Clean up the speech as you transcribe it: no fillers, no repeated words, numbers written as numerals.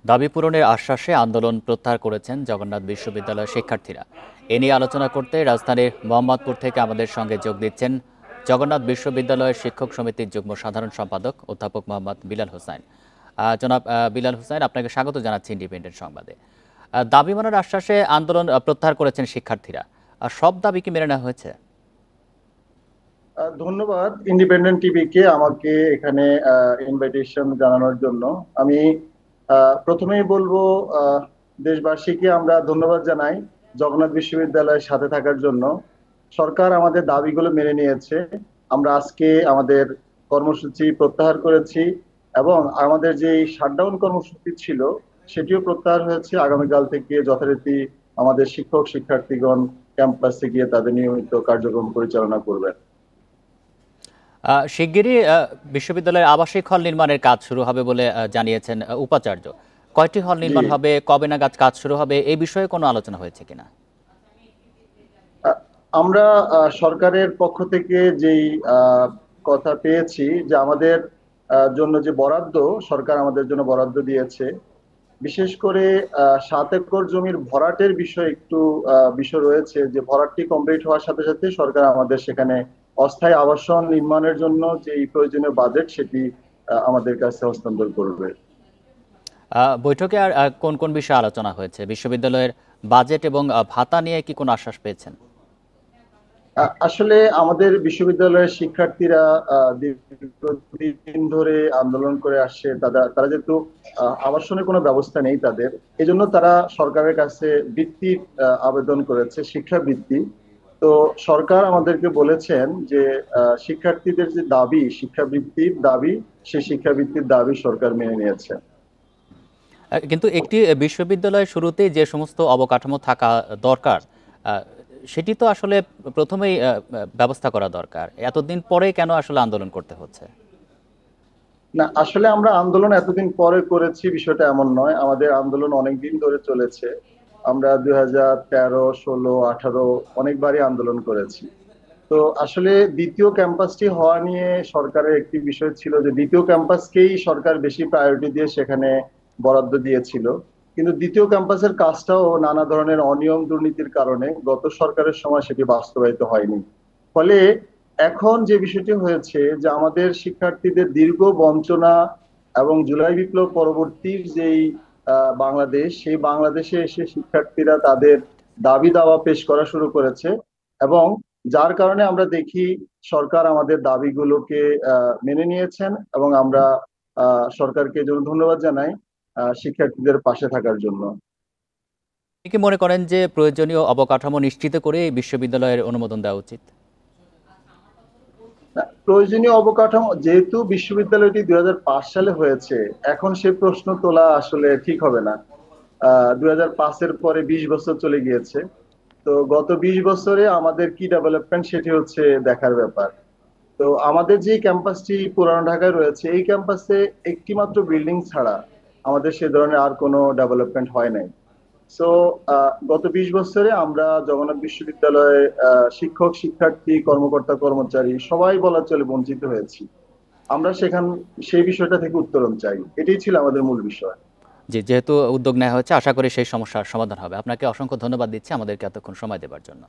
দাবি পূরণের আশ্বাসে আন্দোলন প্রত্যাহার করেছেন জগন্নাথ বিশ্ববিদ্যালয়ের শিক্ষার্থীরা। এ নিয়ে আলোচনা করতে রাজধানীর মোহাম্মদপুর থেকে আমাদের সঙ্গে যোগ দিচ্ছেন জগন্নাথ বিশ্ববিদ্যালয়ের শিক্ষক সমিতির যুগ্ম সাধারণ সম্পাদক অধ্যাপক মোহাম্মদ বিলাল হোসাইন। জনাব বিলাল হোসাইন, আপনাকে স্বাগত জানাচ্ছি ইন্ডিপেন্ডেন্ট সংবাদে। দাবি মানার আশ্বাসে আন্দোলন প্রত্যাহার করেছেন শিক্ষার্থীরা। সব দাবি কি মেনে নেওয়া হয়েছে? ধন্যবাদ ইন্ডিপেন্ডেন্ট টিভিকে আমাকে এখানে ইনভাইটেশন জানানোর জন্য। আমি প্রথমেই বলবো, আহ, দেশবাসীকে আমরা ধন্যবাদ জানাই জগন্নাথ বিশ্ববিদ্যালয়ের সাথে থাকার জন্য। সরকার আমাদের দাবিগুলো মেনে নিয়েছে। আমরা আজকে আমাদের কর্মসূচি প্রত্যাহার করেছি এবং আমাদের যে শাটডাউন কর্মসূচি ছিল সেটিও প্রত্যাহার হয়েছে। আগামীকাল থেকে যথারীতি আমাদের শিক্ষক শিক্ষার্থীগণ ক্যাম্পাসে গিয়ে তাদের নিয়মিত কার্যক্রম পরিচালনা করবেন। শিগগিরই বিশ্ববিদ্যালয়ের আবাসিক হল নির্মাণের কাজ শুরু হবে বলে জানিয়েছেন উপাচার্য। কয়টি হল জি, নির্মাণ হবে, কবে নাগাদ কাজ শুরু হবে, এই বিষয়ে কোনো আলোচনা হয়েছে কিনা? আহ, আমরা সরকারের পক্ষ থেকে যেই কথা পেয়েছি যে আমাদের জন্য যে বরাদ্দ, সরকার আমাদের জন্য বরাদ্দ দিয়েছে। বিশেষ করে 7 একর জমির ভরাটের বিষয়ে একটু বিষয় রয়েছে, যে ভরাটটি কমপ্লিট হওয়ার সাথে সাথে সরকার আমাদের সেখানে অস্থায়ী আবাসন নির্মাণের জন্য যে প্রয়োজনীয় বাজেট সেটি আমাদের কাছে হস্তান্তর করবে। বৈঠকে আর কোন কোন বিষয়ে আলোচনা হয়েছে? বিশ্ববিদ্যালয়ের বাজেট এবং ভাতা নিয়ে কি কোনো আশ্বাস পেয়েছেন? আসলে আমাদের বিশ্ববিদ্যালয়ের শিক্ষার্থীরা দীর্ঘদিন ধরে আন্দোলন করে আসছে। তারা যেহেতু আবাসনের কোনো ব্যবস্থা নেই তাদের, এজন্য তারা সরকারের কাছে বৃত্তির আবেদন করেছে, শিক্ষাবৃত্তি। তো সরকার আমাদেরকে বলেছেন যে শিক্ষার্থীদের যে দাবি, শিক্ষাবৃত্তির দাবি, সেই শিক্ষাবৃত্তির দাবি সরকার মেনে নিয়েছে। কিন্তু একটি বিশ্ববিদ্যালয়ের শুরুতেই যে সমস্ত অবকাঠামো থাকা দরকার, আহ, সেটি তো আসলে প্রথমেই ব্যবস্থা করা দরকার। এতদিন পরে কেন আসলে আন্দোলন করতে হচ্ছে? না, আসলে আমরা আন্দোলন এতদিন পরে করেছি বিষয়টা এমন নয়। আমাদের আন্দোলন অনেক দিন ধরে চলেছে। আমরা 2013, 16, 18 অনেকবারই আন্দোলন করেছি। তো আসলে দ্বিতীয় ক্যাম্পাসটি হওয়া নিয়ে সরকারের একটি বিষয় ছিল যে দ্বিতীয় ক্যাম্পাসকেই সরকার বেশি প্রায়োরিটি দিয়ে সেখানে বরাদ্দ দিয়েছিল। কিন্তু দ্বিতীয় ক্যাম্পাসের কাজটাও নানা ধরনের অনিয়ম দুর্নীতির কারণে গত সরকারের সময় সেটি বাস্তবায়িত হয়নি। ফলে এখন যে বিষয়টি হয়েছে যে আমাদের শিক্ষার্থীদের দীর্ঘ বঞ্চনা এবং জুলাই বিপ্লব পরবর্তী যেই বাংলাদেশ, সেই বাংলাদেশে এসে শিক্ষার্থীরা তাদের দাবি দাওয়া পেশ করা শুরু করেছে। এবং যার কারণে আমরা দেখি সরকার আমাদের দাবিগুলোকে মেনে নিয়েছেন এবং আমরা সরকারকে এজন্য ধন্যবাদ জানাই শিক্ষার্থীদের পাশে থাকার জন্য। আপনি কি মনে করেন যে প্রয়োজনীয় অবকাঠামো নিশ্চিত করে এই বিশ্ববিদ্যালয়ের অনুমোদন দেওয়া উচিত? না, প্রয়োজনীয় অবকাঠামো যেহেতু বিশ্ববিদ্যালয়টি 2005 সালে হয়েছে, এখন সে প্রশ্ন তোলা আসলে ঠিক হবে না। 2005-এর পরে 20 বছর চলে গিয়েছে। তো গত 20 বছরে আমাদের কি ডেভেলপমেন্ট সেটি হচ্ছে দেখার ব্যাপার। তো আমাদের যে ক্যাম্পাসটি পুরানো ঢাকায় রয়েছে, এই ক্যাম্পাসে একটি মাত্র বিল্ডিং ছাড়া আমাদের সে ধরনের আর কোনো ডেভেলপমেন্ট হয় নাই। সো গত 20 বছরে আমরা জগন্নাথ বিশ্ববিদ্যালয়ে শিক্ষক শিক্ষার্থী কর্মকর্তা কর্মচারী সবাই বলা চলে বঞ্চিত হয়েছি। আমরা সেই বিষয়টা থেকে উত্তরণ চাই, এটাই ছিল আমাদের মূল বিষয়। জি, যেহেতু উদ্যোগ নেওয়া হচ্ছে, আশা করি সেই সমস্যার সমাধান হবে। আপনাকে অসংখ্য ধন্যবাদ দিচ্ছি আমাদেরকে এতক্ষণ সময় দেওয়ার জন্য।